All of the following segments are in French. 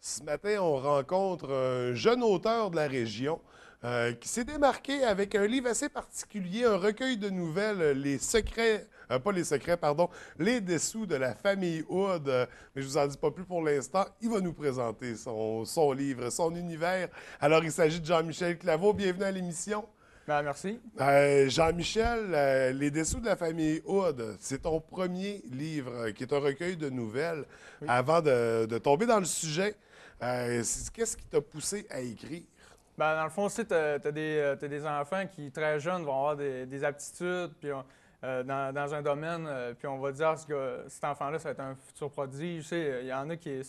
Ce matin, on rencontre un jeune auteur de la région qui s'est démarqué avec un livre assez particulier, un recueil de nouvelles, Les secrets, pas les secrets, pardon, Les dessous de la famille Hood. Mais je vous en dis pas plus pour l'instant. Il va nous présenter son livre, son univers. Alors, il s'agit de Jean-Michel Claveau. Bienvenue à l'émission. Ben, merci. Jean-Michel, Les dessous de la famille Hood, c'est ton premier livre qui est un recueil de nouvelles. Oui. Avant de tomber dans le sujet, qu'est-ce qui t'a poussé à écrire? Ben, dans le fond aussi, tu as, des enfants qui, très jeunes, vont avoir des aptitudes puis dans un domaine, puis on va dire que cet enfant-là, ça va être un futur prodige. Tu sais, il y en a qui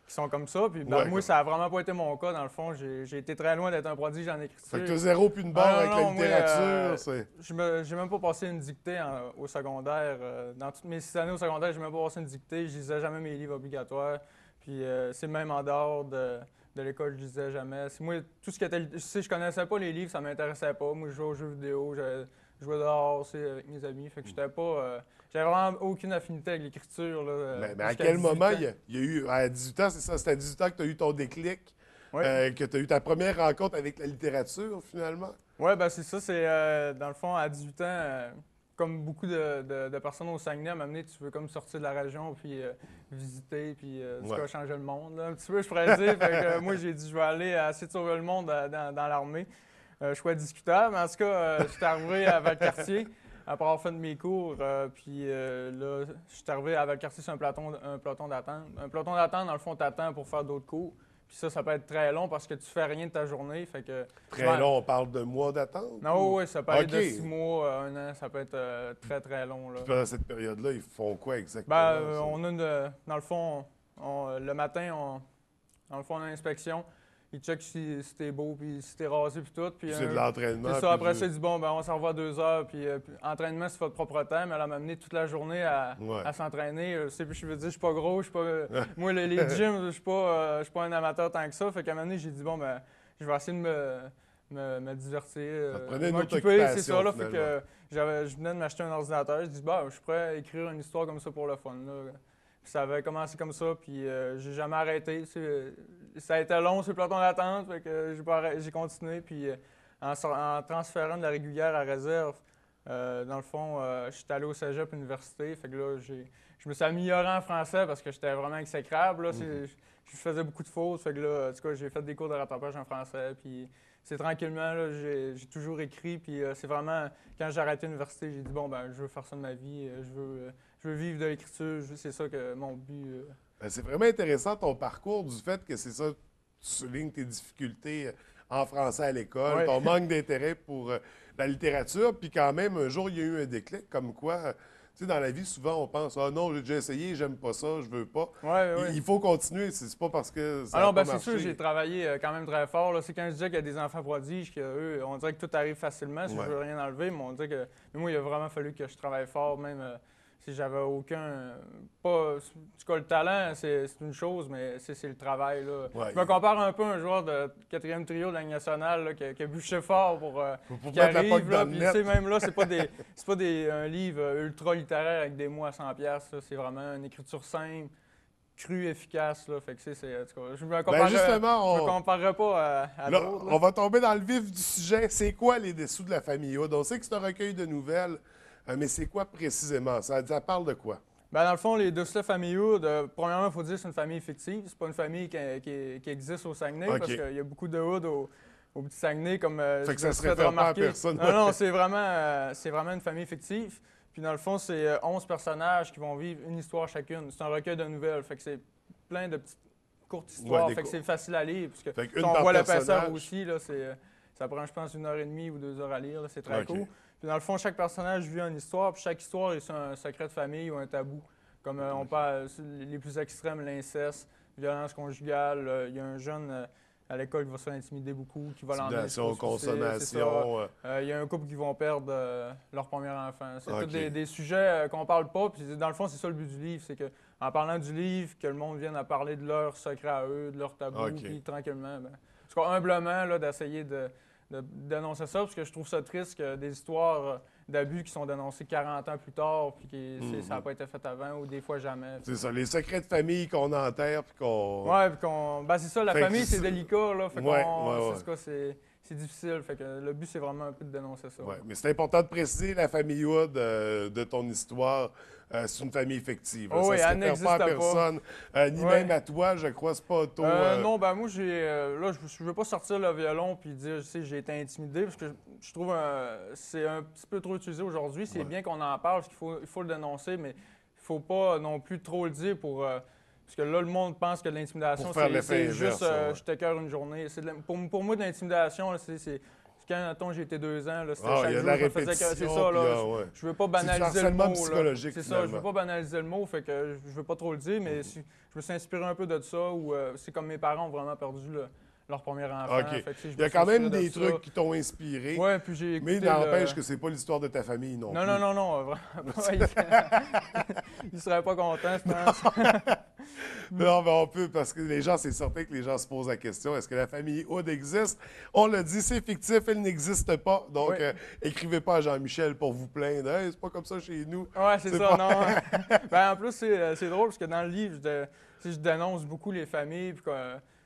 sont comme ça. Puis ben, Ouais, moi, ça n'a vraiment pas été mon cas. Dans le fond, j'ai été très loin d'être un prodige en écriture. fait que t'as zéro puis une barre avec la moi, littérature. j'ai même pas passé une dictée au secondaire. Dans toutes mes 6 années au secondaire, j'ai même pas passé une dictée. Je lisais jamais mes livres obligatoires. Puis c'est même en dehors de l'école, je lisais jamais. Moi, tout ce qui était... je connaissais pas les livres, ça m'intéressait pas. Moi, je jouais aux jeux vidéo, je jouais dehors avec mes amis. Fait que j'étais pas... j'avais vraiment aucune affinité avec l'écriture. Mais à jusqu'à quel 18 moment ans. il y a eu, à 18 ans, c'est ça, c'était à 18 ans que tu as eu ton déclic, Ouais. que tu as eu ta première rencontre avec la littérature, finalement? Ouais, ben c'est ça. C'est dans le fond, à 18 ans, comme beaucoup de personnes au Saguenay, à un moment donné, tu veux comme sortir de la région, puis visiter, puis tu Ouais. vas changer le monde, là, un petit peu, je pourrais dire. Fait que, moi, j'ai dit, je vais aller essayer de sauver le monde dans l'armée. Choix discutable. En tout cas, je suis arrivé à Valcartier après avoir fait de mes cours. Puis là, je suis arrivé à Valcartier sur un peloton d'attente. Un peloton d'attente, dans le fond, t'attends pour faire d'autres cours. Puis ça peut être très long parce que tu fais rien de ta journée. Fait que Très long, on parle de mois d'attente? non, oui, ça peut aller de OK. 6 mois à 1 an. Ça peut être très, très long. Là. Puis pendant cette période-là, ils font quoi exactement? Ben, ça? on a dans le fond, le matin, dans le fond, on a une inspection. Ils checkent si t'es beau, puis si t'es rasé, puis tout. Puis, Puis c'est de l'entraînement. c'est ça, après puis ça, ils disent bon, ben, on s'en revoit 2 heures, puis entraînement, c'est votre propre temps, mais elle m'a amené toute la journée Ouais. à s'entraîner. Je veux dire, je suis pas gros, je suis pas. Moi, les gyms, je suis pas un amateur tant que ça. Fait qu'à un moment donné, j'ai dit bon, ben, je vais essayer de me divertir, Ça te prenait une autre m'occuper, c'est occupation, ça, là. Fait finalement. que je venais de m'acheter un ordinateur, je dis bah, je suis prêt à écrire une histoire comme ça pour le fun, là. Puis ça avait commencé comme ça, puis j'ai jamais arrêté. Ça a été long sur le peloton d'attente, fait que j'ai continué. Puis en transférant de la régulière à réserve, dans le fond, je suis allé au cégep université. Fait que là, je me suis amélioré en français parce que j'étais vraiment exécrable. Là, je faisais beaucoup de fautes. Fait que là, en tout cas, j'ai fait des cours de rattrapage en français. Puis c'est tranquillement, là, j'ai toujours écrit. Puis c'est vraiment, quand j'ai arrêté l'université, j'ai dit, bon, ben, je veux faire ça de ma vie. Je veux vivre de l'écriture. C'est ça que mon but. Ben, c'est vraiment intéressant ton parcours du fait que c'est ça, tu soulignes tes difficultés en français à l'école, Ouais. ton manque d'intérêt pour la littérature, puis quand même, un jour, il y a eu un déclic comme quoi, tu sais, dans la vie, souvent, on pense, ah non, j'ai déjà essayé, j'aime pas ça, je veux pas. Ouais. Il faut continuer, c'est pas parce que ça Ah a non, pas ben c'est sûr, marché. j'ai travaillé quand même très fort. Là. C'est quand je disais qu'il y a des enfants prodiges, qu'eux, on dirait que tout arrive facilement, si Ouais. je veux rien enlever, mais on dirait que. Mais moi, il a vraiment fallu que je travaille fort, même si j'avais aucun. Pas. En tout cas, le talent, c'est une chose, mais c'est le travail. Là. Ouais. Je me compare un peu à un joueur de 4e trio de la Ligue nationale là, qui a bûché fort pour Pour qui mettre la arrive. poque Là, dans le puis, net. tu sais, même là, c'est pas un livre ultra littéraire avec des mots à 100$. Là. C'est vraiment une écriture simple, crue, efficace. Là. Fait que en tout cas, je me comparerais, justement, je me comparerais pas à là, d'autres. on va tomber dans le vif du sujet. C'est quoi les dessous de la famille Hood? On sait que c'est un recueil de nouvelles, mais c'est quoi précisément? Ça parle de quoi? Ben, dans le fond, les Dessous de la famille Hood, premièrement, il faut dire que c'est une famille fictive. C'est pas une famille qui existe au Saguenay, OK. parce qu'il y a beaucoup de Hood au petit Saguenay, comme Fait que je ça me se suis fait réfère pas à remarquer. personne. Non, c'est vraiment une famille fictive. Puis dans le fond, c'est 11 personnages qui vont vivre une histoire chacune. C'est un recueil de nouvelles, fait que c'est plein de petites courtes histoires, Ouais, fait que c'est facile à lire. Parce que Fait si qu'une on par voit le personnage. passeur aussi, là, ça prend, je pense, 1h30 ou 2 heures à lire. Là, c'est très OK. cool. Puis dans le fond, chaque personnage vit une histoire, puis chaque histoire est sur un secret de famille ou un tabou. Comme on parle, les plus extrêmes, l'inceste, violence conjugale. Il y a un jeune à l'école qui va se faire intimider beaucoup, qui va l'emmener Intimidation, jusqu'au suicide, c'est ça. consommation. Il y a un couple qui vont perdre leur premier enfant. C'est OK. tous des sujets qu'on parle pas. Puis dans le fond, c'est ça le but du livre. C'est que en parlant du livre, que le monde vienne à parler de leurs secrets à eux, de leurs tabous, OK. puis tranquillement, ben, en tout cas, humblement, là, d'essayer d'annoncer ça, parce que je trouve ça triste que des histoires d'abus qui sont dénoncés 40 ans plus tard, puis ça n'a Mhm. pas été fait avant, ou des fois jamais. C'est ça, les secrets de famille qu'on enterre puis qu'on... Ouais, puis qu'on. Ben, c'est ça, la Fait que famille, c'est c'est- délicat, là. Fait Ouais, qu'on. ouais, ouais. C'est ce cas, c'est difficile. Fait que le but, c'est vraiment un peu de dénoncer ça. Ouais, mais c'est important de préciser la famille Hood de ton histoire. C'est une famille fictive. Là. Oh, oui, Ça elle se réfère pas à n'existe pas. personne, ni Ouais. même à toi, je crois. C'est pas auto. Non, ben moi, là, je veux pas sortir le violon puis dire, j'ai été intimidé, parce que je trouve c'est un petit peu trop utilisé aujourd'hui. C'est Ouais. bien qu'on en parle, parce il faut le dénoncer, mais il faut pas non plus trop le dire parce que là, le monde pense que l'intimidation, Pour faire l'effet c'est juste inverse, ouais. je t'écœure une journée. Pour moi, de l'intimidation, là, c'est quand, mettons, j'ai été 2 ans, là, c'était Ah, chaque il y a de jour, la je me faisais répétition. c'est ça, là. puis, ouais. Je veux pas du banaliser le harcèlement mot. psychologique, C'est ça, je veux finalement. pas banaliser le mot, fait que je veux pas trop le dire, mais je me suis inspiré un peu de ça, où c'est comme mes parents ont vraiment perdu leur premier enfant. OK. Fait que, tu sais, je Il y me a suis quand même inspiré des de ça. trucs qui t'ont inspiré, Ouais, puis j'ai mais écouté n'empêche que c'est pas l'histoire de ta famille non, Non, plus. non, non, non, vraiment pas. Il serait pas content, je pense. Non, mais on peut, parce que les gens, c'est certain que les gens se posent la question, est-ce que la famille Hood existe? On l'a dit, c'est fictif, elle n'existe pas. Donc, Oui. écrivez pas à Jean-Michel pour vous plaindre. Hey, c'est pas comme ça chez nous. Ouais, c'est C'est ça, pas- non. Ben, en plus, c'est drôle parce que dans le livre, tu sais, je dénonce beaucoup les familles. Puis tu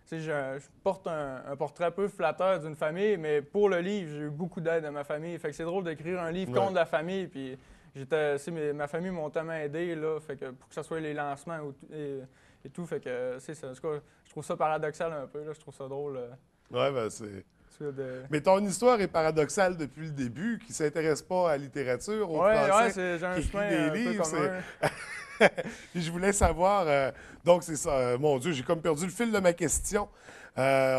sais, je porte un portrait un peu flatteur d'une famille, mais pour le livre, j'ai eu beaucoup d'aide de ma famille. Fait que c'est drôle d'écrire un livre Ouais. contre la famille. Puis tu sais, ma famille m'ont tellement aidé là, fait que pour que ce soit les lancements et tout. Fait que c'est ça. En tout cas, je trouve ça paradoxal un peu. Là, je trouve ça drôle. Ouais, ben c'est. De... Mais ton histoire est paradoxale depuis le début, qui s'intéresse pas à la littérature, au Ouais, français. j'ai un qui écrit chemin des un peu livres, commun. Puis je voulais savoir, donc c'est ça, mon Dieu, j'ai comme perdu le fil de ma question. T'as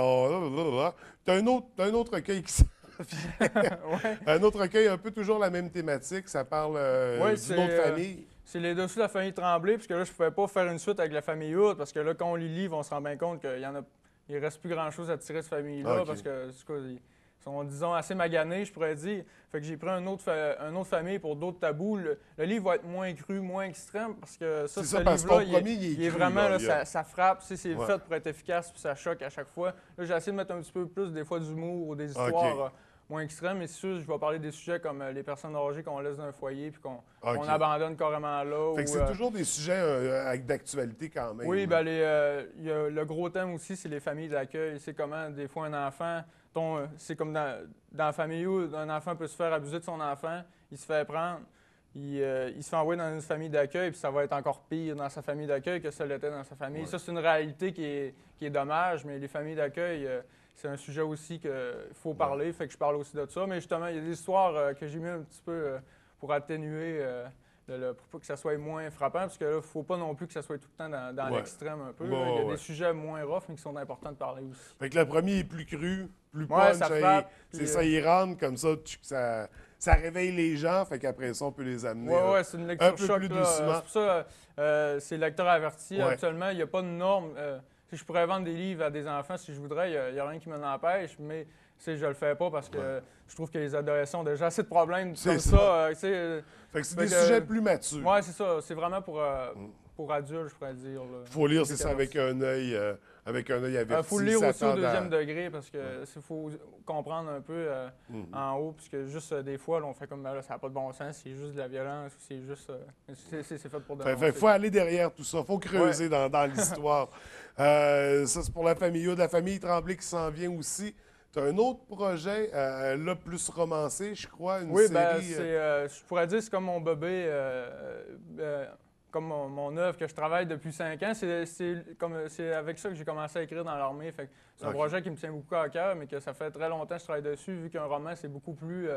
un autre recueil qui Ouais. un autre recueil, un peu toujours la même thématique, ça parle Ouais, d'une autre famille. C'est les dessous de la famille Tremblay, puisque là, je pouvais pas faire une suite avec la famille Hood, parce que là, quand on lit le livre, on se rend bien compte qu'il reste plus grand-chose à tirer de cette famille-là, Ah, ok. parce que, en tout cas, ils sont, disons, assez maganés, je pourrais dire. Fait que j'ai pris une autre famille pour d'autres tabous. Le livre va être moins cru, moins extrême, parce que C'est ce ça, parce que ton livre-là, premier, il est cru, vraiment, là, là, il y a- ça frappe, tu sais, c'est Ouais. fait pour être efficace, puis ça choque à chaque fois. Là, j'ai essayé de mettre un petit peu plus, des fois, d'humour ou des Ok. histoires moins extrêmes, mais c'est sûr, je vais parler des sujets comme les personnes âgées qu'on laisse dans un foyer, puis qu'on Ok. abandonne carrément là. Fait que ou, c'est toujours des sujets avec d'actualité quand même. oui, ben il y a le gros thème aussi, c'est les familles d'accueil. C'est comment, des fois, un enfant, c'est comme dans la famille où un enfant peut se faire abuser de son enfant, il se fait prendre, il se fait envoyer dans une famille d'accueil, puis ça va être encore pire dans sa famille d'accueil que ça l'était dans sa famille. Ouais. Ça, c'est une réalité qui est dommage, mais les familles d'accueil, c'est un sujet aussi qu'il faut parler, fait que je parle aussi de ça. Mais justement, il y a des histoires que j'ai mis un petit peu pour atténuer. Pour que ça soit moins frappant, parce que là, il ne faut pas non plus que ça soit tout le temps dans Ouais. l'extrême un peu. Ouais, là. Il y a ouais. des sujets moins rough, mais qui sont importants de parler aussi. Fait que le premier est plus cru, plus Ouais, punch. ça frappe, C'est puis, ça, il rentre comme ça, ça réveille les gens, fait qu'après ça, on peut les amener. Ouais, c'est une lecture un peu choc. plus là. doucement. C'est pour ça, c'est lecteur averti. Ouais. Actuellement, il n'y a pas de norme. Si je pourrais vendre des livres à des enfants si je voudrais, il n'y a rien qui m'en empêche, mais je ne le fais pas parce que je trouve que les adolescents ont déjà assez de problèmes C'est comme ça. ça. Fait que c'est Fait des que- sujets plus matures. Ouais, c'est ça. C'est vraiment pour adultes, je pourrais dire. Là. Faut lire, c'est Des ça, avec un œil averti. Il faut le lire aussi au s'attendre à- deuxième degré parce que il faut comprendre un peu en haut, puisque juste des fois, là, on fait comme ben là, ça n'a pas de bon sens, c'est juste de la violence, c'est juste. C'est fait pour dénoncer. Il faut aller derrière tout ça. Il faut creuser dans l'histoire. Ça, c'est pour la famille Hood. La famille Tremblay qui s'en vient aussi. Tu as un autre projet, là, plus romancé, je crois, une Oui, série. je pourrais dire que c'est comme mon bébé, comme mon œuvre que je travaille depuis 5 ans. C'est avec ça que j'ai commencé à écrire dans l'armée. Fait que c'est un Ok. projet qui me tient beaucoup à cœur, mais que ça fait très longtemps que je travaille dessus, vu qu'un roman, c'est beaucoup plus,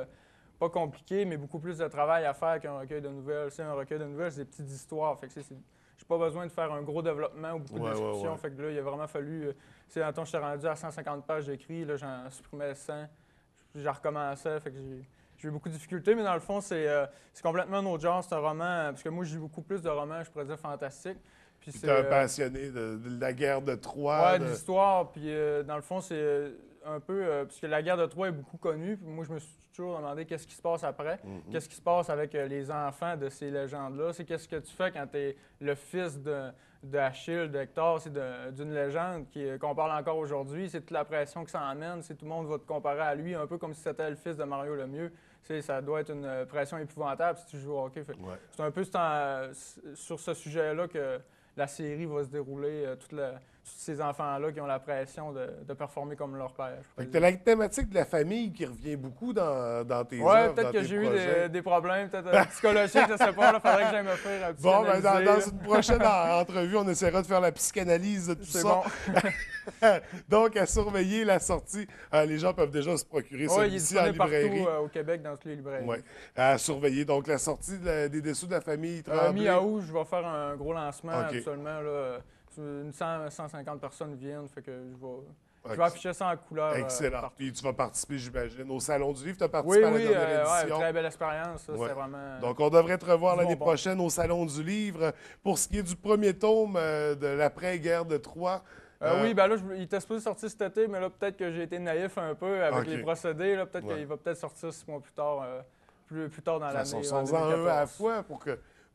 pas compliqué, mais beaucoup plus de travail à faire qu'un recueil de nouvelles. C'est un recueil de nouvelles, c'est des petites histoires. Fait que j'ai pas besoin de faire un gros développement ou beaucoup de descriptions. Ouais. Fait que là, il a vraiment fallu... Attends, j'étais rendu à 150 pages d'écrit, là, j'en supprimais 100. J'en recommençais, fait que j'ai eu beaucoup de difficultés, mais dans le fond, c'est complètement un autre genre, c'est un roman, parce que moi, j'ai beaucoup plus de romans, je pourrais dire, fantastiques. Puis Tu es un passionné de la guerre de Troie. Ouais, de l'histoire, puis dans le fond, c'est un peu, puisque la guerre de Troie est beaucoup connue, puis moi je me suis toujours demandé qu'est-ce qui se passe après, qu'est-ce qui se passe avec les enfants de ces légendes-là, c'est qu'est-ce que tu fais quand tu es le fils d'Achille, d'Hector, c'est d'une légende qu'on parle encore aujourd'hui, c'est toute la pression que ça emmène, c'est tout le monde va te comparer à lui, un peu comme si c'était le fils de Mario Lemieux. Ça doit être une pression épouvantable si tu joues au hockey. C'est un peu sur ce sujet-là que la série va se dérouler, tous ces enfants-là qui ont la pression de performer comme leur père. Tu as la thématique de la famille qui revient beaucoup dans tes Ouais, œuvres, peut-être dans que tes j'ai projets. eu des problèmes, peut-être psychologiques, je ne sais pas. Il faudrait que j'aille me faire Bon, ben, psychanalyser. dans une prochaine entrevue, on essaiera de faire la psychanalyse de tout C'est ça. bon. Donc, à surveiller la sortie. Les gens peuvent déjà se procurer Oui, il est celui-ci en disponible librairie. partout au Québec, dans toutes les librairies. Ouais. À surveiller. Donc, la sortie des dessous de la famille Tremblay. Mi-août, je vais faire un gros lancement OK. absolument. Là, 150 personnes viennent, fait que je OK. vais afficher ça en couleur. Excellent. Partout. Puis tu vas participer, j'imagine, au Salon du Livre. Tu as Oui, participé à la oui, dernière ouais, édition. très belle expérience. Ça, Ouais. C'était vraiment. Donc, on devrait te revoir du l'année bonbon. prochaine au Salon du Livre. Pour ce qui est du premier tome de l'après-guerre de Troie. Oui, ben là, il était supposé sortir cet été, mais là, peut-être que j'ai été naïf un peu avec OK. les procédés. Là, peut-être Ouais. qu'il va peut-être sortir 6 mois plus tard, plus tard dans De toute l'année. façon, en sont-en un à la 2014. fois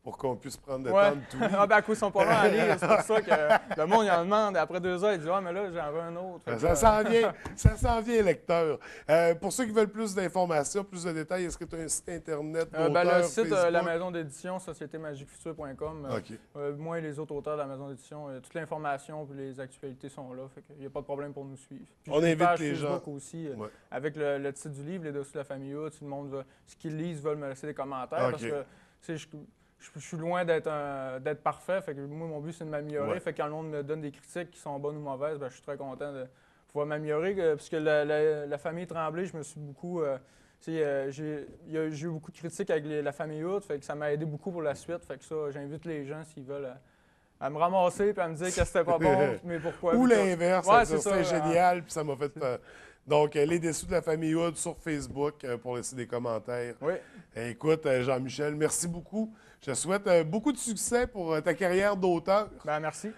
pour qu'on puisse prendre le Ouais. temps de tout. Ah, ben, à coup, ils sont pas longs à lire. C'est pour ça que le monde, il en demande. Après 2 heures, il dit ah, mais là, j'en veux un autre. Fait que, Ça s'en vient, lecteur. Pour ceux qui veulent plus d'informations, plus de détails, est-ce que tu as un site Internet ben, d'auteur, le site de la Facebook? maison d'édition, sociétémagiquefuture.com. OK. Moi et les autres auteurs de la maison d'édition, toute l'information et les actualités sont là. Fait qu'il n'y a pas de problème pour nous suivre. Puis On j'ai une invite page les Facebook gens. aussi, Ouais. avec le titre du livre, Les Dessous de la famille Hood. Si le monde veut, ce qu'ils lisent veulent me laisser des commentaires. OK. Parce que tu sais, je suis loin d'être parfait. Fait que moi, mon but, c'est de m'améliorer. Ouais. Fait que quand le monde me donne des critiques qui sont bonnes ou mauvaises, ben, je suis très content de pouvoir m'améliorer. Puisque la famille Tremblay, je me suis beaucoup. J'ai eu beaucoup de critiques avec la famille Hood, fait que ça m'a aidé beaucoup pour la suite. Fait que ça, j'invite les gens s'ils veulent à me ramasser et à me dire que c'était pas bon, mais pourquoi. Ou puis tout. l'inverse, Ouais, c'est c'est ça, génial, puis ça m'a fait... Donc, les dessous de la famille Hood sur Facebook pour laisser des commentaires. Oui. Écoute, Jean-Michel, merci beaucoup. Je te souhaite beaucoup de succès pour ta carrière d'auteur. Ben, merci.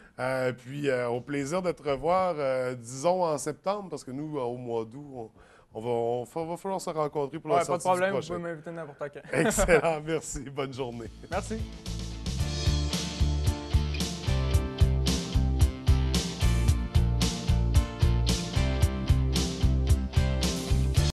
Puis, au plaisir de te revoir, disons, en septembre, parce que nous, au mois d'août, va falloir se rencontrer pour la Ouais, pas de sortie du problème, vous prochain. pouvez m'inviter n'importe quand. Excellent, merci. Bonne journée. Merci.